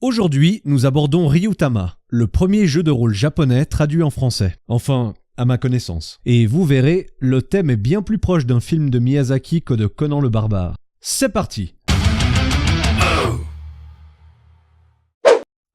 Aujourd'hui, nous abordons Ryutama, le premier jeu de rôle japonais traduit en français. Enfin, à ma connaissance. Et vous verrez, le thème est bien plus proche d'un film de Miyazaki que de Conan le Barbare. C'est parti!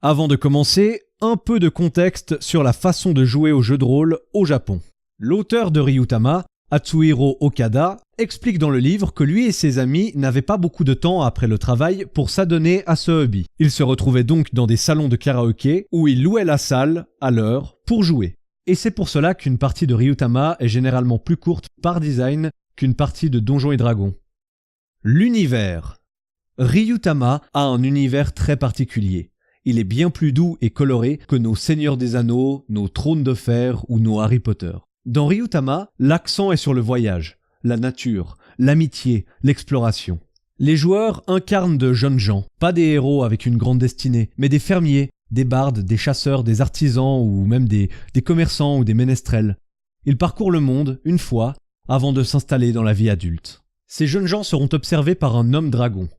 Avant de commencer, un peu de contexte sur la façon de jouer au jeu de rôle au Japon. L'auteur de Ryutama, Atsuhiro Okada, explique dans le livre que lui et ses amis n'avaient pas beaucoup de temps après le travail pour s'adonner à ce hobby. Ils se retrouvaient donc dans des salons de karaoké où ils louaient la salle à l'heure pour jouer. Et c'est pour cela qu'une partie de Ryutama est généralement plus courte par design qu'une partie de Donjons et Dragons. L'univers. Ryutama a un univers très particulier. Il est bien plus doux et coloré que nos Seigneurs des Anneaux, nos Trônes de Fer ou nos Harry Potter. Dans Ryutama, l'accent est sur le voyage, la nature, l'amitié, l'exploration. Les joueurs incarnent de jeunes gens, pas des héros avec une grande destinée, mais des fermiers, des bardes, des chasseurs, des artisans ou même des commerçants ou des ménestrels. Ils parcourent le monde, une fois, avant de s'installer dans la vie adulte. Ces jeunes gens seront observés par un homme dragon.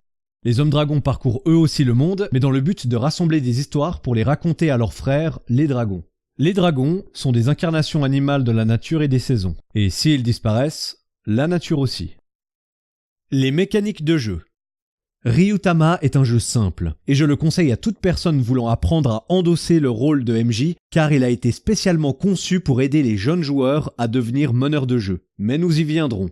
Les hommes dragons parcourent eux aussi le monde, mais dans le but de rassembler des histoires pour les raconter à leurs frères, les dragons. Les dragons sont des incarnations animales de la nature et des saisons. Et s'ils disparaissent, la nature aussi. Les mécaniques de jeu. Ryutama est un jeu simple, et je le conseille à toute personne voulant apprendre à endosser le rôle de MJ, car il a été spécialement conçu pour aider les jeunes joueurs à devenir meneurs de jeu. Mais nous y viendrons.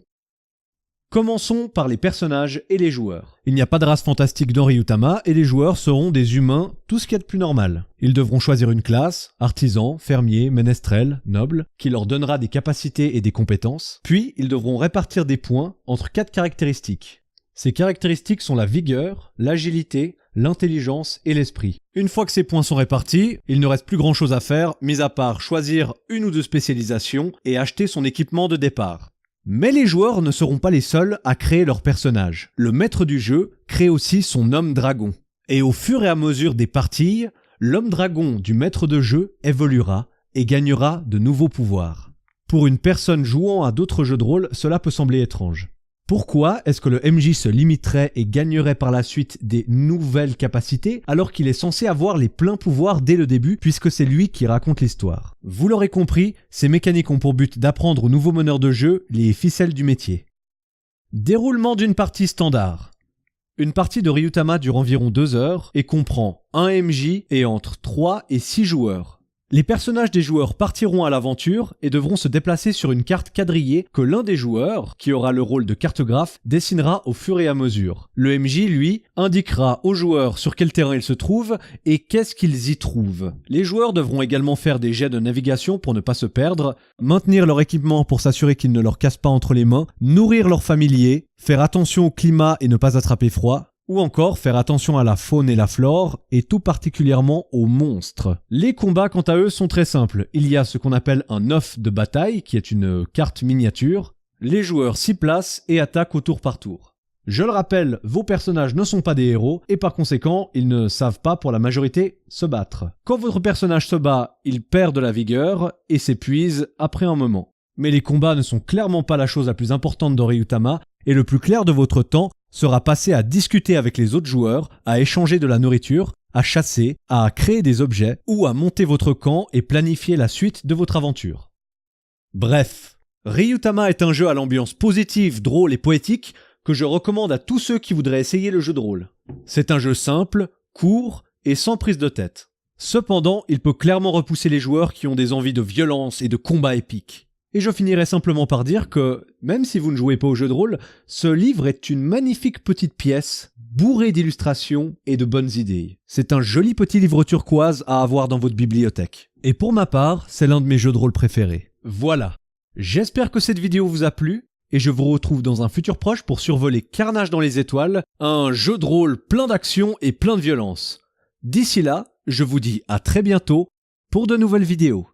Commençons par les personnages et les joueurs. Il n'y a pas de race fantastique dans Ryutama et les joueurs seront des humains, tout ce qu'il y a de plus normal. Ils devront choisir une classe, artisan, fermier, ménestrel, noble, qui leur donnera des capacités et des compétences. Puis, ils devront répartir des points entre 4 caractéristiques. Ces caractéristiques sont la vigueur, l'agilité, l'intelligence et l'esprit. Une fois que ces points sont répartis, il ne reste plus grand chose à faire, mis à part choisir une ou deux spécialisations et acheter son équipement de départ. Mais les joueurs ne seront pas les seuls à créer leur personnage. Le maître du jeu crée aussi son homme dragon. Et au fur et à mesure des parties, l'homme dragon du maître de jeu évoluera et gagnera de nouveaux pouvoirs. Pour une personne jouant à d'autres jeux de rôle, cela peut sembler étrange. Pourquoi est-ce que le MJ se limiterait et gagnerait par la suite des nouvelles capacités alors qu'il est censé avoir les pleins pouvoirs dès le début puisque c'est lui qui raconte l'histoire? Vous l'aurez compris, ces mécaniques ont pour but d'apprendre aux nouveaux meneurs de jeu les ficelles du métier. Déroulement d'une partie standard. Une partie de Ryutama dure environ 2 heures et comprend un MJ et entre 3 et 6 joueurs. Les personnages des joueurs partiront à l'aventure et devront se déplacer sur une carte quadrillée que l'un des joueurs, qui aura le rôle de cartographe, dessinera au fur et à mesure. Le MJ, lui, indiquera aux joueurs sur quel terrain ils se trouvent et qu'est-ce qu'ils y trouvent. Les joueurs devront également faire des jets de navigation pour ne pas se perdre, maintenir leur équipement pour s'assurer qu'il ne leur casse pas entre les mains, nourrir leurs familiers, faire attention au climat et ne pas attraper froid, ou encore faire attention à la faune et la flore, et tout particulièrement aux monstres. Les combats, quant à eux, sont très simples. Il y a ce qu'on appelle un œuf de bataille, qui est une carte miniature. Les joueurs s'y placent et attaquent au tour par tour. Je le rappelle, vos personnages ne sont pas des héros, et par conséquent, ils ne savent pas pour la majorité se battre. Quand votre personnage se bat, il perd de la vigueur, et s'épuise après un moment. Mais les combats ne sont clairement pas la chose la plus importante dans Ryutama, et le plus clair de votre temps sera passé à discuter avec les autres joueurs, à échanger de la nourriture, à chasser, à créer des objets ou à monter votre camp et planifier la suite de votre aventure. Bref, Ryutama est un jeu à l'ambiance positive, drôle et poétique que je recommande à tous ceux qui voudraient essayer le jeu de rôle. C'est un jeu simple, court et sans prise de tête. Cependant, il peut clairement repousser les joueurs qui ont des envies de violence et de combats épiques. Et je finirai simplement par dire que, même si vous ne jouez pas au jeu de rôle, ce livre est une magnifique petite pièce, bourrée d'illustrations et de bonnes idées. C'est un joli petit livre turquoise à avoir dans votre bibliothèque. Et pour ma part, c'est l'un de mes jeux de rôle préférés. Voilà. J'espère que cette vidéo vous a plu, et je vous retrouve dans un futur proche pour survoler Carnage dans les étoiles, un jeu de rôle plein d'action et plein de violence. D'ici là, je vous dis à très bientôt pour de nouvelles vidéos.